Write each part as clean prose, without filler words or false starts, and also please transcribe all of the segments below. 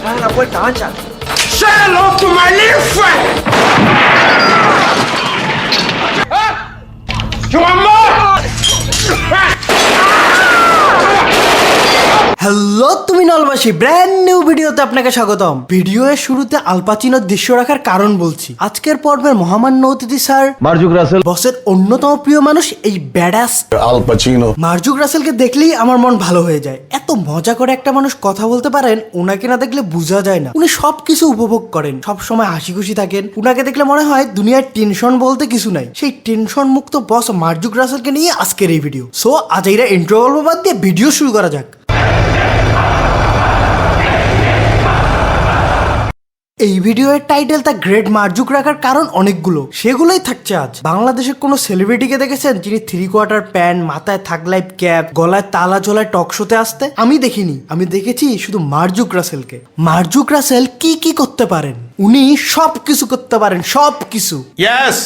la vuelta ancha. Say hello to my little friend! You want more? Hello তুমি নলবাসী, brand new ভিডিওতে আপনাকে স্বাগতম। ভিডিওর শুরুতে আল পাচিনোর দৃশ্য রাখার কারণ বলছি। আজকের পর্বের মহামান্য অতিথি স্যার মার্জুক রাসেল, বসের অন্যতম প্রিয় মানুষ এই ব্যাডাস আল পাচিনো। মার্জুক রাসেলকে দেখলেই আমার মন ভালো হয়ে যায়। এত মজা করে একটা মানুষ কথা বলতে পারেন, ওনাকে না দেখলে বোঝা যায় না। উনি সবকিছু উপভোগ করেন, সব সময় হাসি খুশি থাকেন। উনাকে দেখলে মনে হয় দুনিয়ার টেনশন বলতে কিছু নাই। সেই টেনশন মুক্ত বস মার্জুক রাসেলকে নিয়ে আজকের এই ভিডিও। সো আজ এইরা ইন্ট্রো গল্প বাদ দিয়ে ভিডিও শুরু করা যাক। এই ভিডিওর টাইটেল দ্য গ্রেট মার্জুক রাখার কারণ অনেকগুলো, সেগুলোই থাকছে আজ। বাংলাদেশের কোনো সেলিব্রিটিকে দেখেছেন যিনি 3/4 প্যান্ট, মাথায় থাকলাইট ক্যাপ, গলায় তালা ঝোলায় টক শোতে আসতে? আমি দেখিনি। আমি দেখেছি শুধু মার্জুক রাসেলকে। মার্জুক রাসেল কি কি করতে পারেন? উনি সব কিছু করতে পারেন, সব কিছু। ইয়েস।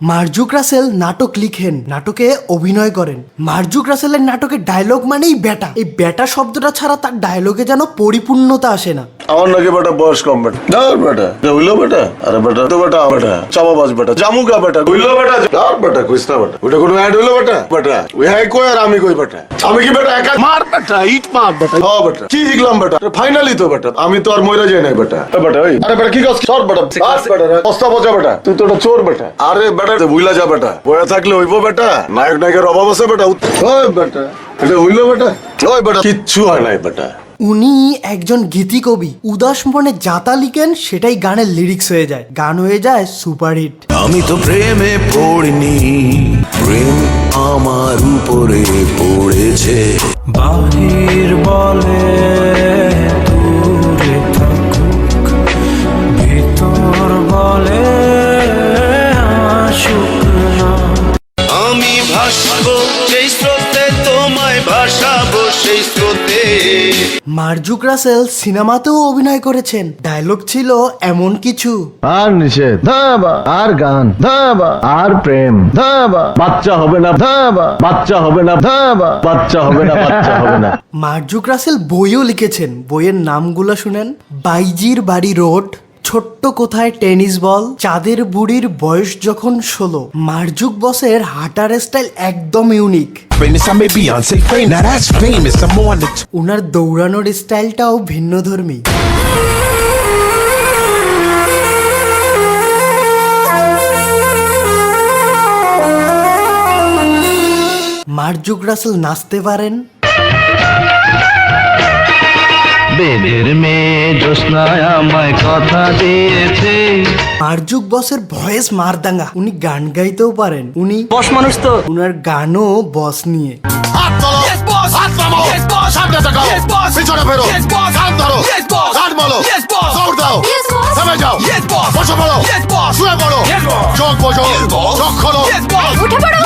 মার্জুক রাসেল নাটক লিখেন, নাটকে অভিনয় করেন। মার্জুক রাসেলের নাটকে ডায়লগ মানেই বেটা। এই বেটা শব্দটা ছাড়া তার ডায়লগে যেন পরিপূর্ণতা আসে না। আমার নাকি বেটা বয়স কম বেটা, ধর বেটা হইলো বেটা, আরে বেটা তো বেটা বেটা চাপাবাজ বেটা, জামুকা বেটা হইলো বেটা, ধর বেটা কইস্তা বেটা, ওটা কোনো অ্যাড হইলো বেটা, বেটা ওই হাই কই আর আমি কই বেটা, আমি কি বেটা একা মার বেটা, ইট মার বেটা, ও বেটা কি শিখলাম বেটা, ফাইনালি তো বেটা আমি তো আর মইরা যাই নাই বেটা, বেটা ওই আরে বেটা কি কস সর বেটা, বাস বেটা অস্তা বজা বেটা, তুই তো চোর বেটা, আরে বেটা ভুইলা যা বেটা, বয়া থাকলে হইবো বেটা, নায়ক নায়কের অভাব আছে বেটা, ওই বেটা এটা হইলো বেটা, ওই বেটা কিচ্ছু হয় নাই বেটা। উনি একজন গীতি কবি। উদাস মনে যাতা লিখেন, সেটাই গানের লিরিক্স হয়ে যায়, গান হয়ে যায় সুপারহিট। আমি তো প্রেমে পড়িনি, প্রেম আমার উপরে পড়েছে। বাহির বলে দূরে থাকুক, ভিতর বলে আসুক না। আমি ভাসবো সেই স্রোতে, তোমায় ভাসাবো সেই স্রোতে। মার্জুক রাসেল সিনেমাতেও অভিনয় করেছেন। ডায়লগ ছিল এমন কিছু, আর নিষেধ ধাবা, আর গান ধাবা, আর প্রেম ধাবা, বাচ্চা হবে না ধাবা, বাচ্চা হবে না ধাবা, বাচ্চা হবে না, বাচ্চা হবে না। মার্জুক রাসেল বইও লিখেছেন। বইয়ের নামগুলো শুনেন: বাইজির বাড়ি রোড, ছোট্ট কোথায় টেনিস বল, চাঁদের বুড়ির বয়স যখন 16। মার্জুক বসের হাঁটার স্টাইল একদম ইউনিক। উনার দৌড়ানোর স্টাইলটাও ভিন্নধর্মী। মার্জুক রাসেল নাচতে পারেন। বেদের মেয়ে জোৎস্নায় আমায় কথা দিয়েছে। মার্জুক বসের ভয়েস মারদাঙ্গা। উনি গান গাইতেও পারেন। উনি বস মানুষ তো, উনার গানও বস নিয়ে। হাত তোলো, হাত নামাও, সামনে তাকাও, পিছনে ফেরো, কান ধরো, কান বলো, দৌড় দাও, থেমে যাও, বসে পড়ো, শুয়ে পড়ো, চোখ বোঝো, চোখ খোলো, উঠে পড়ো,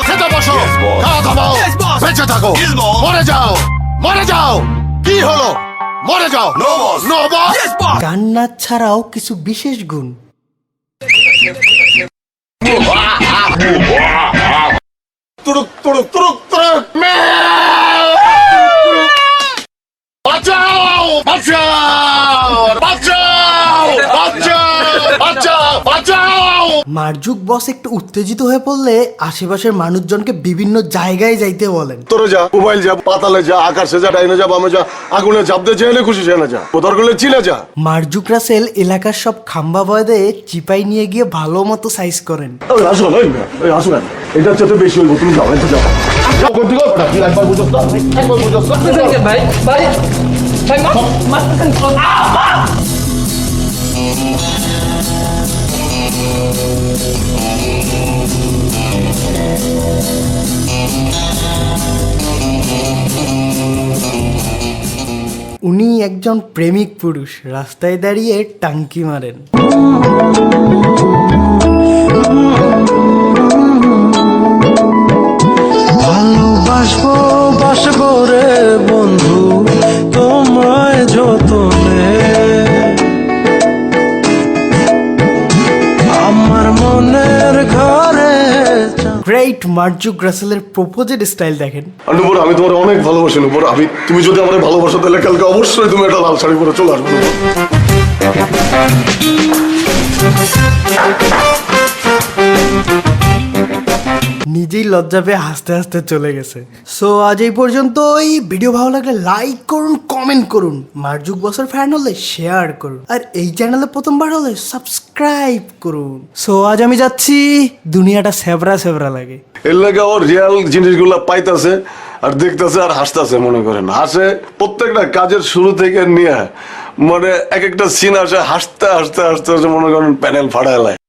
খেতে বসো, খাওয়া থামাও, বেঁচে থাকো, মরে যাও, মরে যাও। কি হলো? মরে যাও। নো বস। গান নাচ ছাড়াও কিছু বিশেষ গুণ। তুরুক তুরুক তুরুক তুরুক, বাঁচাও, বাঁচাও, বাঁচাও, বাঁচাও, বাঁচাও, বাঁচাও। মার্জুক বস একটু উত্তেজিত হয়ে পড়লে আশেপাশের মানুষজনকে বিভিন্ন জায়গায় যাইতে বলেন। তোরে যা, মোবাইল যা, পাতালে যা, আকাশে যা, ডাইনে যা, বামে যা, আগুনে ঝাঁপ দে, যেখানে খুশি সেখানে যা, কোথার করলে চিলে যা। মার্জুক রাসেল এলাকার সব খাম্বা বয়দে চিপাই নিয়ে গিয়ে ভালো মতো সাইজ করেন। আসুন, আসুন, এটা হচ্ছে তো বেশি হইব, তুমি যাও, এটা যাও। যাও, কোন দিকে ওটা? একবার বুঝো তো, একবার বুঝো তো। ভাই ভাই ভাই উনি একজন প্রেমিক পুরুষ, রাস্তায় দাঁড়িয়ে টাঙ্কি মারেন। ভালোবাসবো বাসবো রে বন্ধু, তোমায় যতনে। আমার মনের ঘরে গ্রেট রাইট মার্জুক রাসেলের প্রপোজের স্টাইল দেখেন। আর নুপুর, আমি তোমার অনেক ভালোবাসি নুপুর। তুমি যদি আমার ভালোবাসো তাহলে কালকে অবশ্যই তুমি একটা লাল শাড়ি পরে চলে আসবে নুপুর। নিজেই লজ্জা পেয়ে হাসতে হাসতে চলে গেছে। সো আজ এই পর্যন্তই। ভিডিও ভালো লাগলে লাইক করুন, কমেন্ট করুন, মার্জুক বসের ফ্যান হলে শেয়ার করুন, আর এই চ্যানেলে প্রথমবার হলে সাবস্ক্রাইব করুন। সো আজ আমি যাচ্ছি, দুনিয়াটা সেবরা সেবরা লাগে। এর লাগে ওর রিয়াল জিনিসগুলা পাইতাছে আর দেখতেছে আর হাসতেছে। মনে করেন হাসে প্রত্যেকটা কাজের শুরু থেকে নিয়ে, মানে এক একটা সিন আসে হাসতে হাসতে হাসতে হাসতে মনে করেন প্যানেল ফাড়ায়